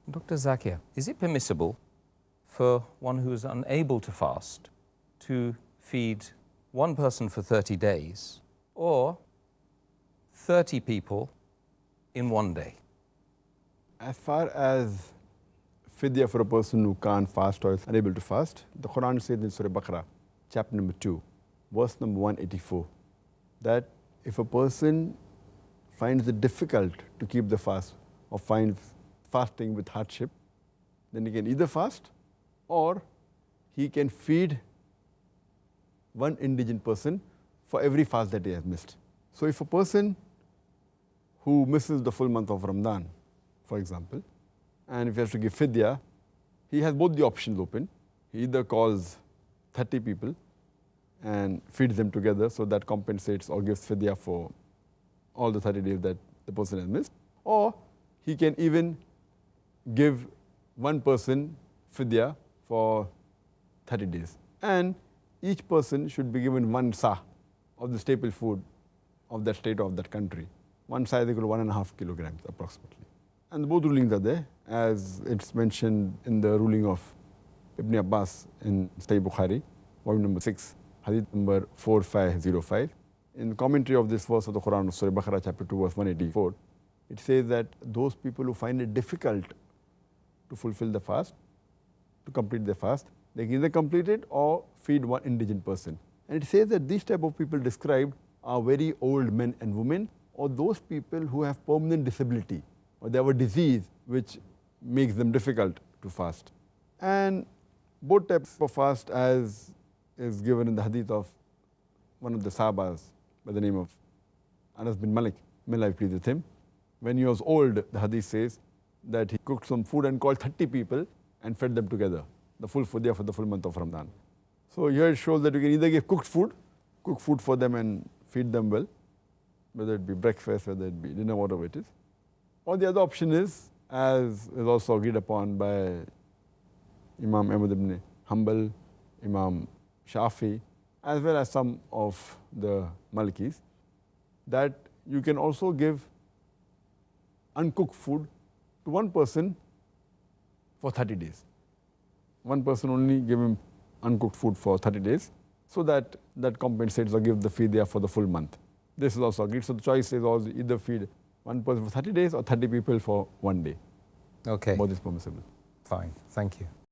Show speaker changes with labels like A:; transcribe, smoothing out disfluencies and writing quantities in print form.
A: Dr. Zakir, is it permissible for one who is unable to fast to feed one person for 30 days or 30 people in one day?
B: As far as fidya for a person who can't fast or is unable to fast, the Quran says in Surah Baqarah, chapter number 2, verse number 184, that if a person finds it difficult to keep the fast or finds fasting with hardship, then he can either fast or he can feed one indigent person for every fast that he has missed. So if a person who misses the full month of Ramadan, for example, and if he has to give fidya, he has both the options open. He either calls 30 people and feeds them together, so that compensates or gives fidya for all the 30 days that the person has missed, or he can even give one person fidya for 30 days. And each person should be given one sa of the staple food of that state or of that country. One sa is equal to 1.5 kilograms approximately. And both rulings are there, as it's mentioned in the ruling of Ibn Abbas in Sahih Bukhari, volume number 6, hadith number 4505. In the commentary of this verse of the Quran, Surah Baqarah, chapter 2, verse 184, it says that those people who find it difficult to fulfill the fast, to complete the fast, they can either complete it or feed one indigent person. And it says that these type of people described are very old men and women, or those people who have permanent disability, or they have a disease which makes them difficult to fast. And both types of fast, as is given in the hadith of one of the Sahabas by the name of Anas bin Malik, may Allah be pleased with him. When he was old, the hadith says that he cooked some food and called 30 people and fed them together, the full fidya for the full month of Ramadan. So here it shows that you can either give cook food for them and feed them well, whether it be breakfast, whether it be dinner, whatever it is. Or the other option is, as is also agreed upon by Imam Ahmad ibn Hanbal, Imam Shafi, as well as some of the Malikis, that you can also give uncooked food to one person for 30 days. One person only, give him uncooked food for 30 days, so that compensates or gives the fidya for the full month. This is also agreed. So the choice is also either feed one person for 30 days or 30 people for one day.
A: Okay.
B: Both is permissible.
A: Fine. Thank you.